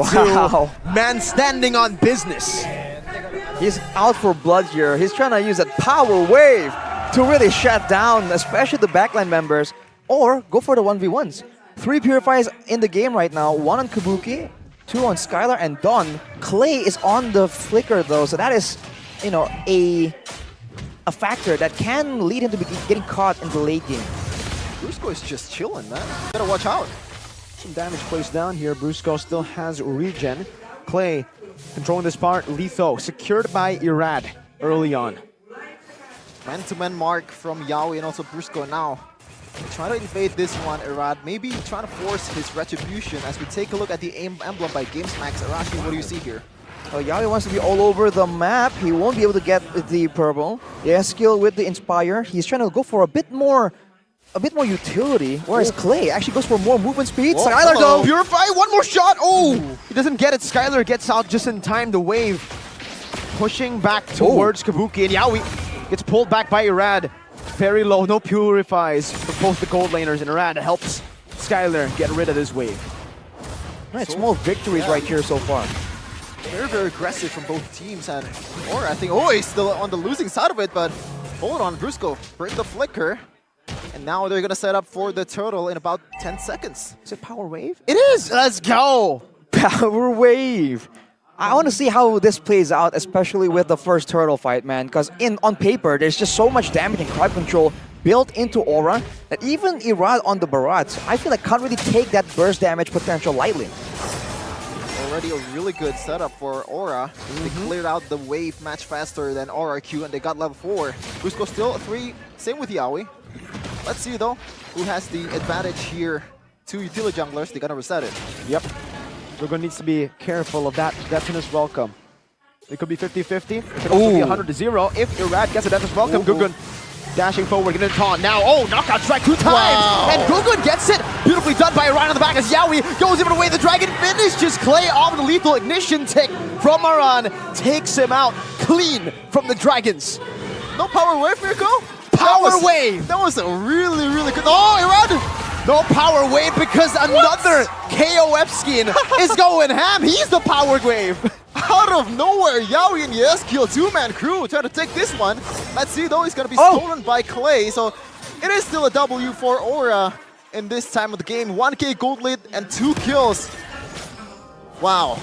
Wow. Man standing on business. He's out for blood here. He's trying to use that power wave to really shut down, especially the backline members, or go for the 1v1s. 3 Purifiers in the game right now, 1 on Kabuki, 2 on Skylar and Dawn. Clay is on the flicker though, so that is, you know, a factor that can lead him to be getting caught in the late game. Brusco is just chilling, man. Gotta watch out. Some damage placed down here. Brusco still has regen. Clay controlling this part. Letho secured by Irad early on. Man-to-man mark from YAWI and also Brusco now. Trying to invade this one, Irad. Maybe trying to force his retribution as we take a look at the emblem by GamesMax. Arashi, what do you see here? Oh, YAWI wants to be all over the map. He won't be able to get the purple. He has skill with the Inspire. He's trying to go for a bit more utility, whereas Clay actually goes for more movement speed. Skylar though! Purify, one more shot! Oh! He doesn't get it. Skylar gets out just in time. The wave pushing back towards Kabuki, and YAWI gets pulled back by Irad. Very low, no purifies for both the gold laners, and Irad helps Skylar get rid of this wave. Right, small victories right here so far. Very, very aggressive from both teams, and I think he's still on the losing side of it, but hold on, Brusco, break the flicker. And now they're gonna set up for the turtle in about 10 seconds. Is it Power Wave? It is! Let's go! Power Wave! I want to see how this plays out, especially with the first turtle fight, man. Because on paper, there's just so much damage and crowd control built into Aura that even Irad on the Barats, I feel like can't really take that burst damage potential lightly. Already a really good setup for Aura. They cleared out the wave much faster than RRQ, and they got level 4. Brusco still 3, same with YAWI. Let's see though, who has the advantage here. 2 utility junglers, they're gonna reset it. Yep. Gugun needs to be careful of that Deathness Welcome. It could be 50-50. It could also be 100-0. If Irad gets a Deathness Welcome, Gugun dashing forward, getting taunt now. Oh, knockout strike 2 times! Wow. And Gugun gets it! Beautifully done by Aran on the back as YAWI goes even away. The dragon finishes Clay off with a lethal ignition tick from Aran. Takes him out clean from the dragons. No power wave, Mirko? Power wave! That was a really, really good... Oh, Irad! No power wave because another KOF skin is going ham. He's the power wave. Out of nowhere, YAWI and YesKill 2-man crew trying to take this one. Let's see though, he's gonna be stolen by Clay. So it is still a W for Aura in this time of the game. 1k gold lead and 2 kills. Wow.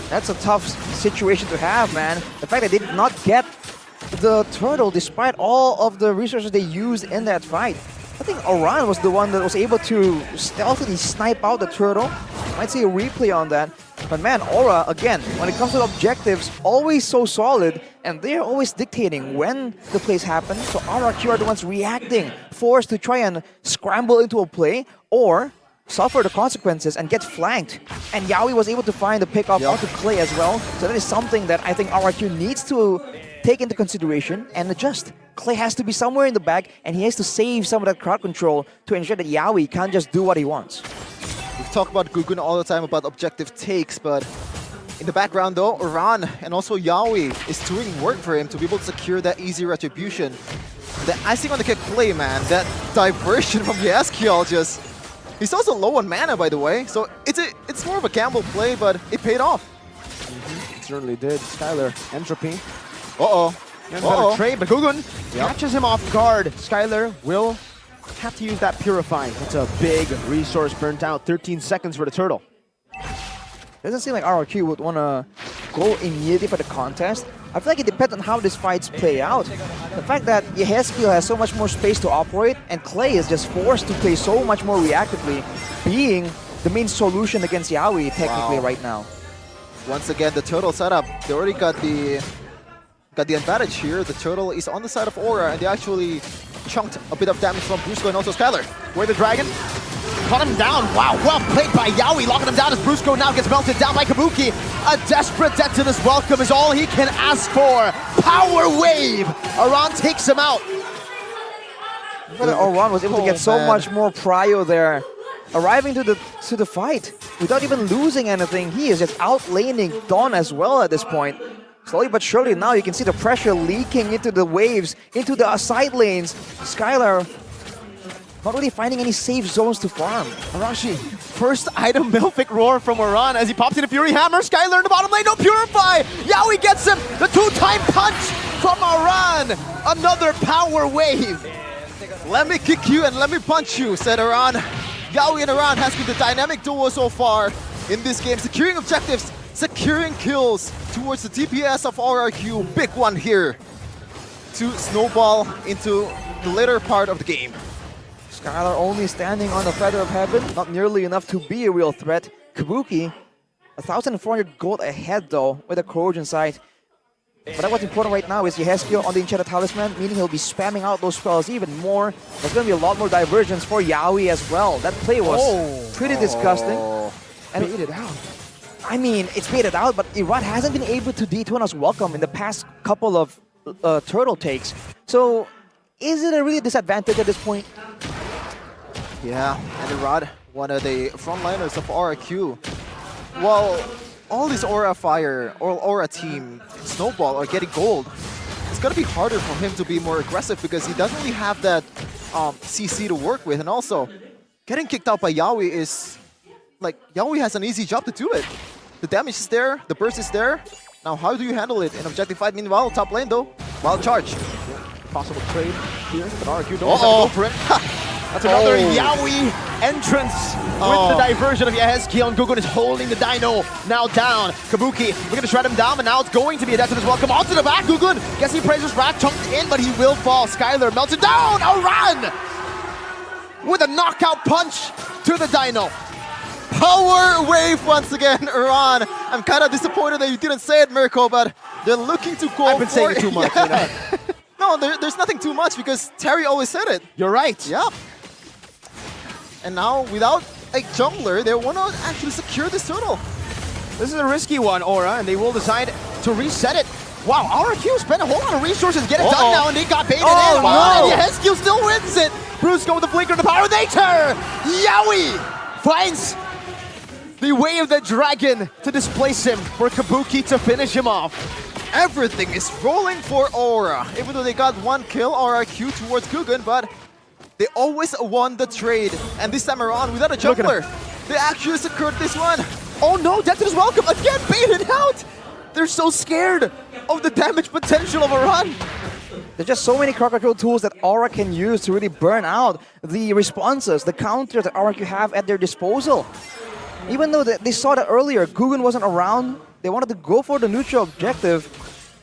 That's a tough situation to have, man. The fact that they did not get the turtle despite all of the resources they used in that fight. I think Aran was the one that was able to stealthily snipe out the turtle. Might see a replay on that. But man, Aura, again, when it comes to objectives, always so solid, and they're always dictating when the plays happen. So RRQ are the ones reacting, forced to try and scramble into a play, or suffer the consequences and get flanked. And YAWI was able to find the pickoff onto Clay as well. So that is something that I think RRQ needs to take into consideration and adjust. Clay has to be somewhere in the back, and he has to save some of that crowd control to ensure that YAWI can't just do what he wants. We've talked about Gugun all the time about objective takes, but in the background though, Aran and also YAWI is doing work for him to be able to secure that easy retribution. The icing on the cake play, man, that diversion from YesKill just... He's also low on mana, by the way, so it's more of a gamble play, but it paid off. It certainly did. Skylar, Entropy. Uh-oh. Better trade, but Gugun catches him off guard. Skylar will have to use that Purify. That's a big resource burnt out. 13 seconds for the turtle. Doesn't seem like RRQ would want to go immediately for the contest. I feel like it depends on how these fights play out. The fact that YesKill has so much more space to operate, and Clay is just forced to play so much more reactively, being the main solution against YAWI technically right now. Once again, the turtle setup. They already got the advantage here. The turtle is on the side of Aura, and they actually chunked a bit of damage from Brusco and also Skylar. Where the dragon caught him down. Wow, well played by YAWI, locking him down as Brusco now gets melted down by Kabuki. A desperate death to this welcome is all he can ask for. Power wave. Aran takes him out. But Aran was able to get so much more prio there. Arriving to the fight without even losing anything. He is just outlaning Dawn as well at this point. Slowly but surely now you can see the pressure leaking into the waves, into the side lanes. Skylar not really finding any safe zones to farm. Arashi, first item Milfic Roar from Oran as he pops in a Fury Hammer. Skylar in the bottom lane, no Purify! Yawi gets him! The 2-time punch from Oran! Another power wave! Let me kick you and let me punch you, said Aran. Yawi and Aran has been the dynamic duo so far in this game, securing objectives, securing kills towards the DPS of RRQ. Big one here to snowball into the later part of the game. Skylar only standing on the feather of heaven, not nearly enough to be a real threat. Kabuki, 1,400 gold ahead though, with a corrosion sight. But what's important right now is Yehezkiel on the Enchanted Talisman, meaning he'll be spamming out those spells even more. There's going to be a lot more diversions for Yawi as well. That play was pretty disgusting. And Baited out. I mean, it's baited out, but Iran hasn't been able to dethrone us welcome in the past couple of turtle takes. So, is it a really disadvantage at this point? Yeah, and Irad, one of the frontliners of RRQ. Well, all these Aura Fire or Aura team Snowball are getting gold. It's gonna be harder for him to be more aggressive because he doesn't really have that CC to work with, and also getting kicked out by Yawi is like Yawi has an easy job to do it. The damage is there, the burst is there. Now how do you handle it in objective fight? Meanwhile, top lane though, wild charge. Possible trade here, but RQ don't go for it. That's another Yawi entrance with the diversion of Yehezkiel, and Gugun is holding the Dino now down. Kabuki looking to shred him down, but now it's going to be a death in his welcome onto the back. Gugun gets he praises Rack chunked in, but he will fall. Skylar melts it down. A run with a knockout punch to the Dino. Power wave once again, Iran. I'm kind of disappointed that you didn't say it, Mirko, but they're looking to go I've been saying it too much. You know? No, there's nothing too much because Terry always said it. You're right. Yep. And now, without a jungler, they want to actually secure this turtle. This is a risky one, Aura, and they will decide to reset it. Wow, RQ spent a whole lot of resources to get it done now, and they got baited in. Wow, and Yehezkiel still wins it. Brusco with the flinker to power. They turn. Yawi finds the way of the dragon to displace him for Kabuki to finish him off. Everything is rolling for Aura. Even though they got one kill, RRQ towards Gugun, but they always won the trade. And this time around, without a jungler, they actually secured this one. Oh no, Death is welcome. Again, baited out. They're so scared of the damage potential of a run. There's just so many crowd control tools that Aura can use to really burn out the responses, the counters that Aura have at their disposal. Even though they saw that earlier, Gugun wasn't around, they wanted to go for the neutral objective,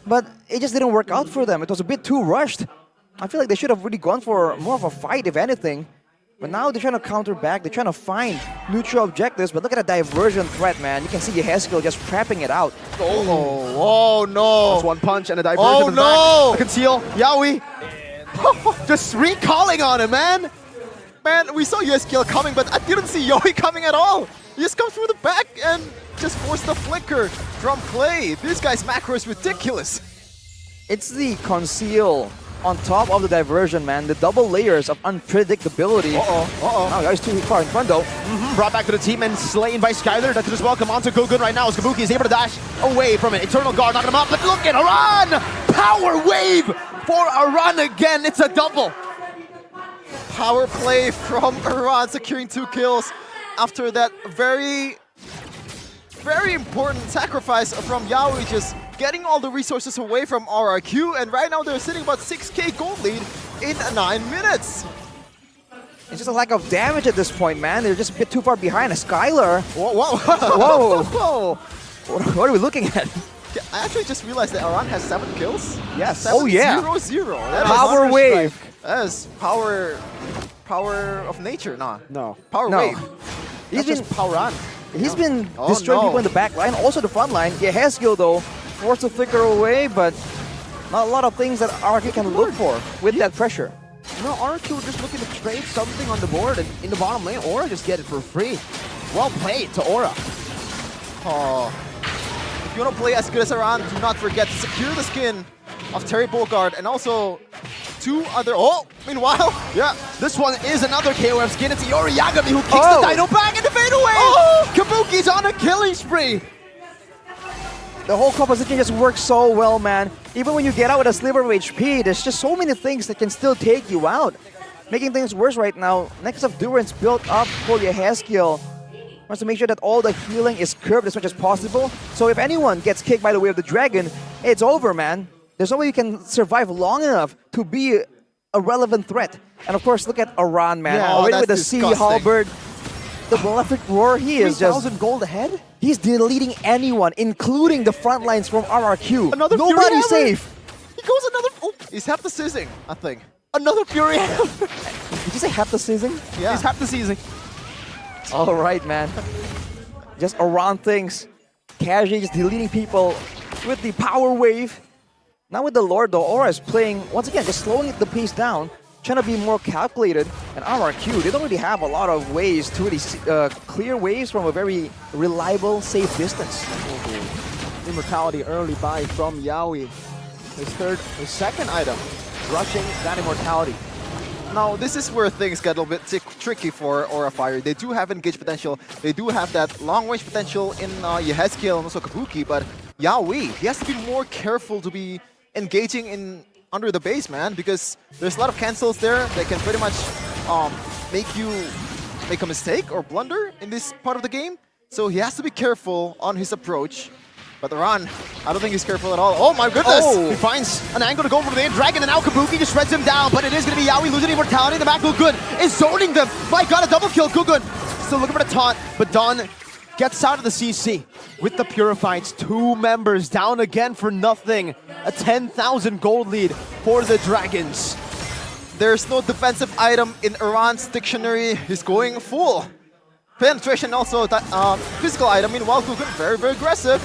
but it just didn't work out for them. It was a bit too rushed. I feel like they should have really gone for more of a fight, if anything. But now they're trying to counter back, they're trying to find neutral objectives, but look at the diversion threat, man. You can see Yehezkiel just trapping it out. Oh no. That's one punch and a diversion in the back. A conceal. Yawi. Just recalling on him, man. Man, we saw Yehezkiel coming, but I didn't see Yawi coming at all. He just comes through the back and just forced the flicker from Clay. This guy's macro is ridiculous. It's the conceal on top of the diversion, man. The double layers of unpredictability. Now guys too far in front though. Brought back to the team and slain by Skylar. That's just welcome onto Gugun right now as Kabuki is able to dash away from it. Eternal Guard knocking him up, but look at Aran! Power wave for Aran again. It's a double. Power play from Iran, securing 2 kills after that very important sacrifice from Yawi, just getting all the resources away from RRQ, and right now they're sitting about 6k gold lead in 9 minutes. It's just a lack of damage at this point, man. They're just a bit too far behind. A Skylar. Whoa. What are we looking at? I actually just realized that Aran has 7 kills. Yes. 7, 0, 0. Power wave. That is power of nature, nah. No. Power wave. He's been power on. He's been destroying people in the back line, also the front line. Yehezkiel though, forced to flicker away, but not a lot of things that RQ can look for with that pressure. No, RQ just looking to trade something on the board, and in the bottom lane, Aura just get it for free. Well played to Aura. If you want to play as good as Aran, do not forget to secure the skin of Terry Bogard, and also 2 other... meanwhile... Yeah, this one is another KOF skin. It's Iori Yagami who kicks the Dino back and the fade away! Kabuki's on a killing spree! The whole composition just works so well, man. Even when you get out with a sliver of HP, there's just so many things that can still take you out. making things worse right now. Next of Durance built up for Yehezkiel. Wants to make sure that all the healing is curbed as much as possible. So if anyone gets kicked by the way of the dragon, it's over, man. There's no way you can survive long enough to be a relevant threat. And of course, look at Aran, man. Yeah, Already with the disgusting. sea halberd, the Malefic Roar, he is just... 3,000 gold ahead? He's deleting anyone, including the front lines from RRQ. Another Fury Nobody's Hammer. safe. He goes another. Oh, he's half the sizzing, I think. Another Fury Hammer. Did you say half the season? Yeah. He's half the season. All right, man. Just around things. Casually just deleting people with the power wave. Now with the Lord, though, Aura is playing, once again, just slowing the pace down, trying to be more calculated. And RRQ, they don't really have a lot of ways to really clear waves from a very reliable, safe distance. Immortality early buy from YAWI. His second item, rushing that immortality. Now, this is where things get a little bit tricky for Aura Fire. They do have engage potential. They do have that long-range potential in Yehezkiel and also Kabuki, but YAWI, he has to be more careful to be engaging in under the base, man, because there's a lot of cancels there that can pretty much make you make a mistake or blunder in this part of the game. So he has to be careful on his approach. But Aran, I don't think he's careful at all. Oh my goodness! Oh, he finds an angle to go for the dragon, and now Kabuki just shreds him down. But it is going to be YAWI losing immortality in the back. Gugun is zoning them. My god, a double kill. Gugun still looking for the taunt, but Don gets out of the CC with the Purifieds. 2 members down again for nothing. A 10,000 gold lead for the Dragons. There's no defensive item in Aran's dictionary. He's going full penetration, also physical item. Meanwhile, Gugun very, very aggressive.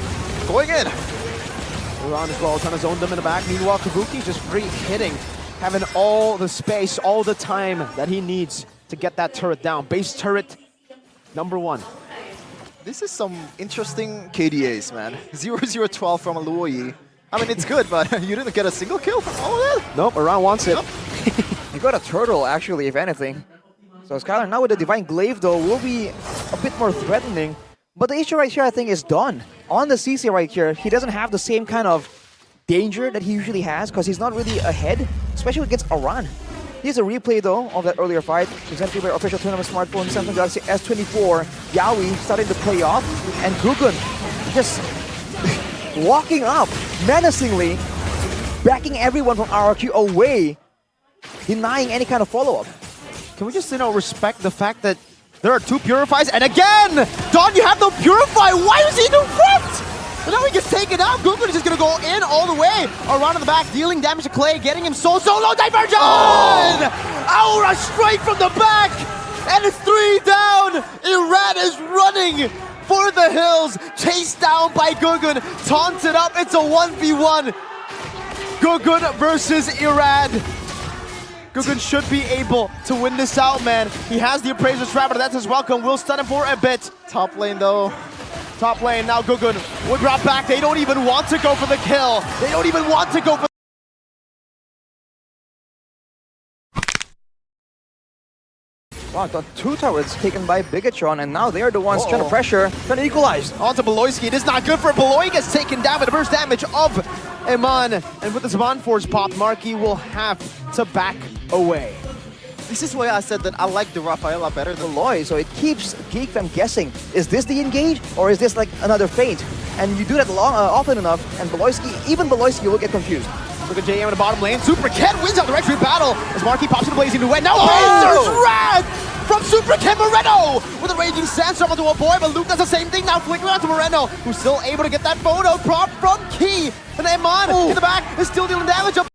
Going in. Aran as well, trying to zone them in the back. Meanwhile, Kabuki just free hitting, having all the space, all the time that he needs to get that turret down. Base turret number 1. This is some interesting KDAs, man. 0-0-12 from Luoyi. I mean, it's good, but you didn't get a single kill from all of that? Nope, Aran wants it. Nope. You got a turtle, actually, if anything. So Skylar now with the Divine Glaive, though, will be a bit more threatening. But the issue right here, I think, is Don. On the CC right here, he doesn't have the same kind of danger that he usually has because he's not really ahead, especially against Aran. Here's a replay, though, of that earlier fight, presented by official tournament smartphone Samsung Galaxy S24. YAWI starting to play off, and Gugun just walking up menacingly, backing everyone from RRQ away, denying any kind of follow-up. Can we just, respect the fact that there are 2 Purifies, and again, Don, you have no Purify. Why is he in the front? And now he gets taken out. Gugun is just going to go in all the way. Around in the back, dealing damage to Clay, getting him so low. Diversion! Oh! Aura straight from the back, and it's 3 down. Irad is running for the hills, chased down by Gugun, taunted up. It's a 1v1. Gugun versus Irad. Gugun should be able to win this out, man. He has the Appraiser's Trap, but that's his welcome. We'll stun him for a bit. Top lane, though. Top lane, now Gugun will drop back. They don't even want to go for the kill. They don't even want to go for Wow, the 2 turrets taken by Bigatron, and now they're the ones trying to pressure, trying to equalize. onto Beloyski. It is not good for Beloy. He gets taken down by the burst damage of Iman. And with the Spawn Force pop, Marky will have to back away. This is why I said that I like the Rafaela better than Beloy, so it keeps Geek from guessing, is this the engage, or is this like another feint? And you do that often enough, and even Beloyski will get confused. Look at JM in the bottom lane. Super Ken wins out the retreat battle as Marky pops into Blazing Duet. Now Razor's Rad from Super Ken Moreno with a Raging Sandstorm onto a boy, but Luke does the same thing now, flickering onto Moreno, who's still able to get that photo prop from Key. And Iman in the back is still dealing damage up.